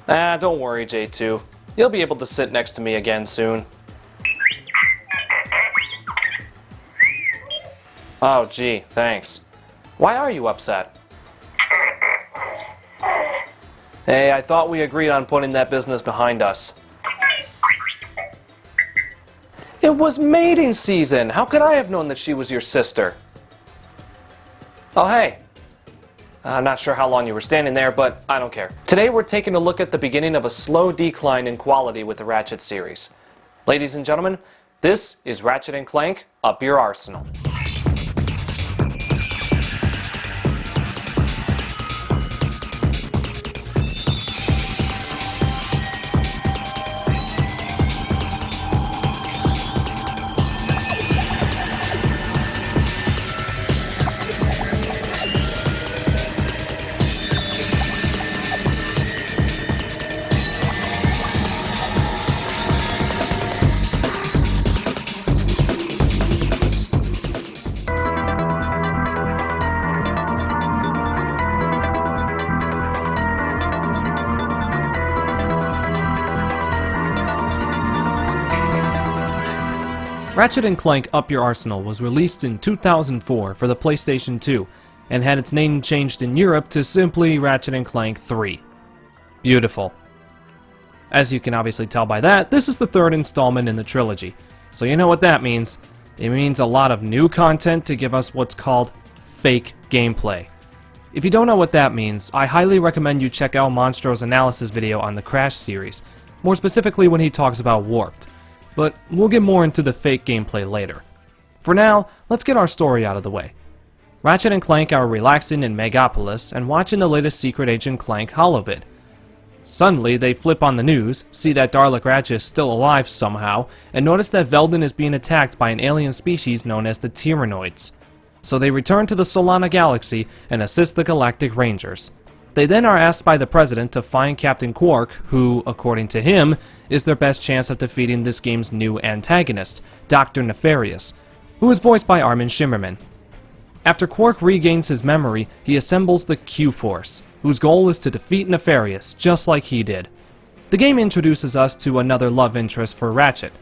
Ah, don't worry, J2. You'll be able to sit next to me again soon. Oh, gee, thanks. Why are you upset? Hey, I thought we agreed on putting that business behind us. It was mating season! How could I have known that she was your sister? Oh, hey. I'm not sure how long you were standing there, but I don't care. Today we're taking a look at the beginning of a slow decline in quality with the Ratchet series. Ladies and gentlemen, this is Ratchet & Clank Up Your Arsenal. Ratchet & Clank Up Your Arsenal was released in 2004 for the PlayStation 2, and had its name changed in Europe to simply Ratchet & Clank 3. Beautiful. As you can obviously tell by that, this is the third installment in the trilogy, so you know what that means. It means a lot of new content to give us what's called fake gameplay. If you don't know what that means, I highly recommend you check out Monstro's analysis video on the Crash series, more specifically when he talks about Warped. But we'll get more into the fake gameplay later. For now, let's get our story out of the way. Ratchet and Clank are relaxing in Megapolis and watching the latest Secret Agent Clank holovid. Suddenly, they flip on the news, see that Dalek Ratchet is still alive somehow, and notice that Veldin is being attacked by an alien species known as the Tyrannoids. So they return to the Solana Galaxy and assist the Galactic Rangers. They then are asked by the President to find Captain Quark, who, according to him, is their best chance of defeating this game's new antagonist, Dr. Nefarious, who is voiced by Armin Shimmerman. After Quark regains his memory, he assembles the Q-Force, whose goal is to defeat Nefarious, just like he did. The game introduces us to another love interest for Ratchet.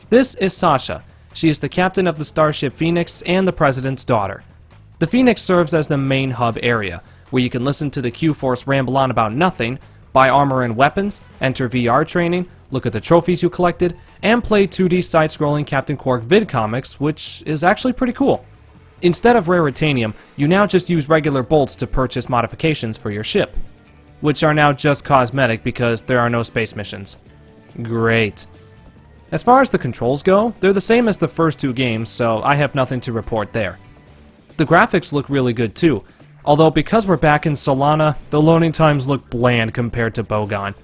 This is Sasha. She is the captain of the starship Phoenix and the President's daughter. The Phoenix serves as the main hub area, where you can listen to the Q-Force ramble on about nothing, buy armor and weapons, enter VR training, look at the trophies you collected, and play 2D side-scrolling Captain Quark vid comics, which is actually pretty cool. Instead of Raritanium, you now just use regular bolts to purchase modifications for your ship, which are now just cosmetic because there are no space missions. Great. As far as the controls go, they're the same as the first two games, so I have nothing to report there. The graphics look really good too, although because we're back in Solana, the loading times look bland compared to Bogon.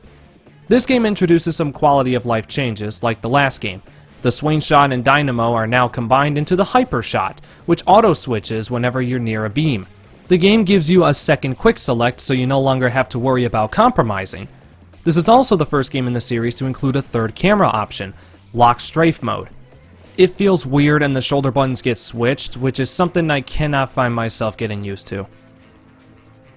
This game introduces some quality of life changes, like the last game. The swing shot and dynamo are now combined into the hyper shot, which auto-switches whenever you're near a beam. The game gives you a second quick select, so you no longer have to worry about compromising. This is also the first game in the series to include a third camera option, lock strafe mode. It feels weird and the shoulder buttons get switched, which is something I cannot find myself getting used to.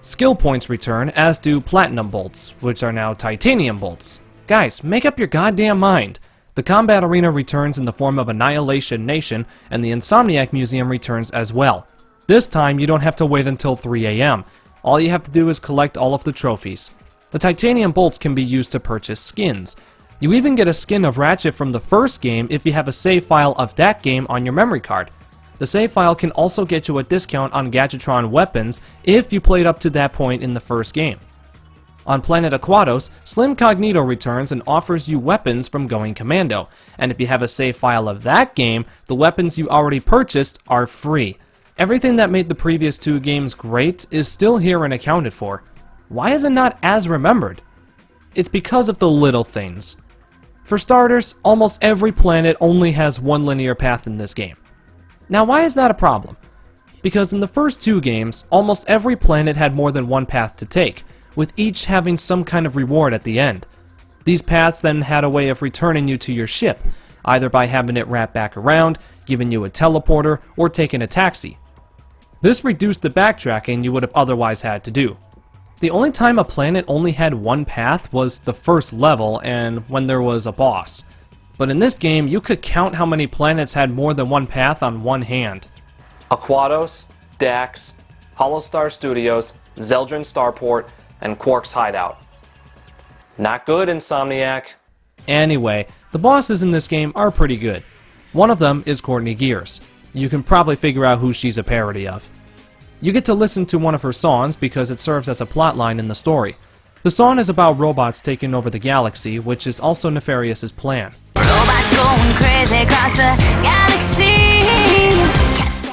Skill points return, as do platinum bolts, which are now titanium bolts. Guys, make up your goddamn mind. The combat arena returns in the form of Annihilation Nation, and the Insomniac Museum returns as well. This time, you don't have to wait until 3 AM. All you have to do is collect all of the trophies. The titanium bolts can be used to purchase skins. You even get a skin of Ratchet from the first game if you have a save file of that game on your memory card. The save file can also get you a discount on Gadgetron weapons if you played up to that point in the first game. On Planet Aquatos, Slim Cognito returns and offers you weapons from Going Commando, and if you have a save file of that game, the weapons you already purchased are free. Everything that made the previous two games great is still here and accounted for. Why is it not as remembered? It's because of the little things. For starters, almost every planet only has one linear path in this game. Now, why is that a problem? Because in the first two games, almost every planet had more than one path to take, with each having some kind of reward at the end. These paths then had a way of returning you to your ship, either by having it wrap back around, giving you a teleporter, or taking a taxi. This reduced the backtracking you would have otherwise had to do. The only time a planet only had one path was the first level and when there was a boss. But in this game, you could count how many planets had more than one path on one hand. Aquados, Dax, Hollowstar Studios, Zeldrin Starport, and Quark's Hideout. Not good, Insomniac. Anyway, the bosses in this game are pretty good. One of them is Courtney Gears. You can probably figure out who she's a parody of. You get to listen to one of her songs because it serves as a plotline in the story. The song is about robots taking over the galaxy, which is also Nefarious's plan. Robots going crazy across the galaxy.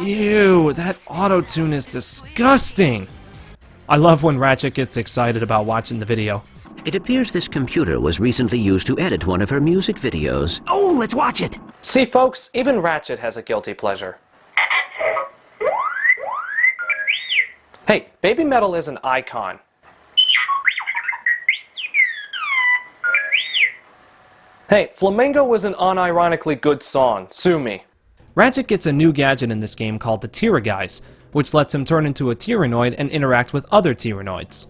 Ew, that auto-tune is disgusting! I love when Ratchet gets excited about watching the video. It appears this computer was recently used to edit one of her music videos. Oh, let's watch it! See folks, even Ratchet has a guilty pleasure. Hey, Baby Metal is an icon. Hey, Flamingo is an unironically good song. Sue me. Ratchet gets a new gadget in this game called the Tyraguise, which lets him turn into a Tyrannoid and interact with other Tyrannoids.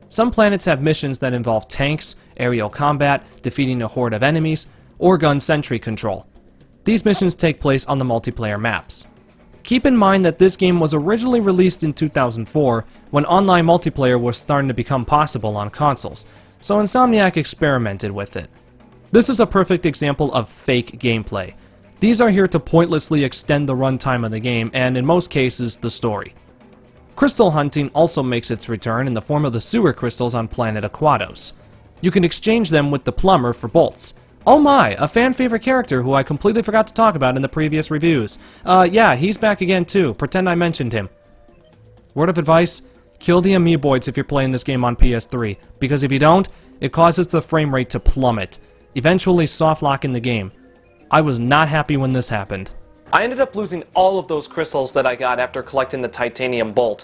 Some planets have missions that involve tanks, aerial combat, defeating a horde of enemies, or gun sentry control. These missions take place on the multiplayer maps. Keep in mind that this game was originally released in 2004, when online multiplayer was starting to become possible on consoles, so Insomniac experimented with it. This is a perfect example of fake gameplay. These are here to pointlessly extend the runtime of the game, and in most cases, the story. Crystal hunting also makes its return in the form of the sewer crystals on planet Aquados. You can exchange them with the plumber for bolts. Oh my, a fan favorite character who I completely forgot to talk about in the previous reviews. Yeah, he's back again too. Pretend I mentioned him. Word of advice, kill the amoeboids if you're playing this game on PS3, because if you don't, it causes the frame rate to plummet, eventually soft locking the game. I was not happy when this happened. I ended up losing all of those crystals that I got after collecting the titanium bolt,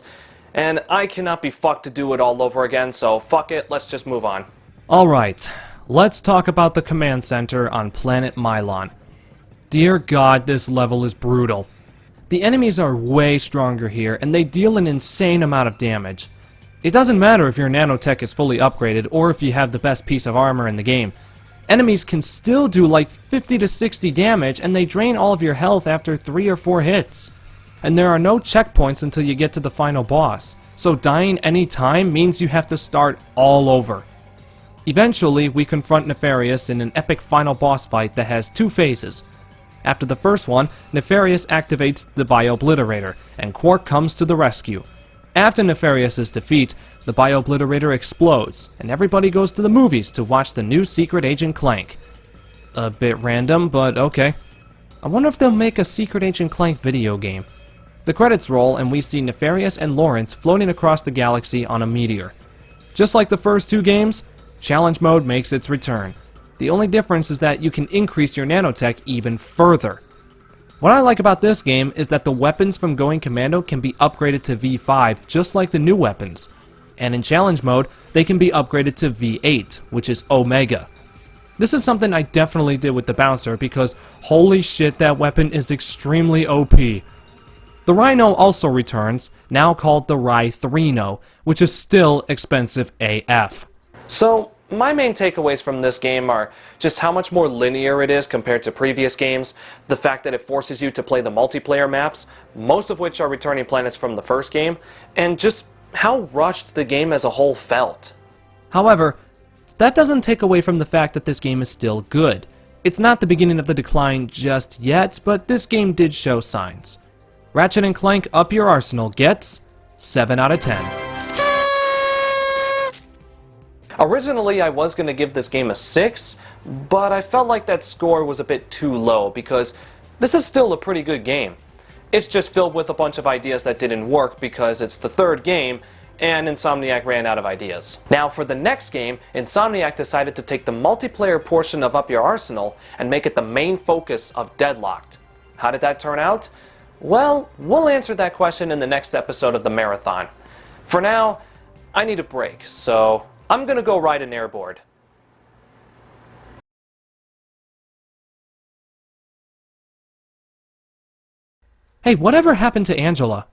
and I cannot be fucked to do it all over again, so fuck it, let's just move on. Alright, let's talk about the command center on planet Mylon. Dear God, this level is brutal. The enemies are way stronger here, and they deal an insane amount of damage. It doesn't matter if your nanotech is fully upgraded, or if you have the best piece of armor in the game. Enemies can still do like 50 to 60 damage, and they drain all of your health after 3 or 4 hits. And there are no checkpoints until you get to the final boss, so dying any time means you have to start all over. Eventually, we confront Nefarious in an epic final boss fight that has 2 phases. After the first one, Nefarious activates the Bio-Obliterator, and Quark comes to the rescue. After Nefarious's defeat, the Bio-Obliterator explodes, and everybody goes to the movies to watch the new Secret Agent Clank. A bit random, but okay. I wonder if they'll make a Secret Agent Clank video game. The credits roll, and we see Nefarious and Lawrence floating across the galaxy on a meteor. Just like the first 2 games, Challenge Mode makes its return. The only difference is that you can increase your nanotech even further. What I like about this game is that the weapons from Going Commando can be upgraded to V5 just like the new weapons. And in Challenge Mode, they can be upgraded to V8, which is Omega. This is something I definitely did with the Bouncer because holy shit, that weapon is extremely OP. The Rhino also returns, now called the Rhino, which is still expensive AF. So, my main takeaways from this game are just how much more linear it is compared to previous games, the fact that it forces you to play the multiplayer maps, most of which are returning planets from the first game, and just how rushed the game as a whole felt. However, that doesn't take away from the fact that this game is still good. It's not the beginning of the decline just yet, but this game did show signs. Ratchet & Clank Up Your Arsenal gets 7 out of 10. Originally, I was going to give this game a 6, but I felt like that score was a bit too low because this is still a pretty good game. It's just filled with a bunch of ideas that didn't work because it's the 3rd game and Insomniac ran out of ideas. Now for the next game, Insomniac decided to take the multiplayer portion of Up Your Arsenal and make it the main focus of Deadlocked. How did that turn out? Well, we'll answer that question in the next episode of the marathon. For now, I need a break, so I'm gonna go ride an airboard. Hey, whatever happened to Angela?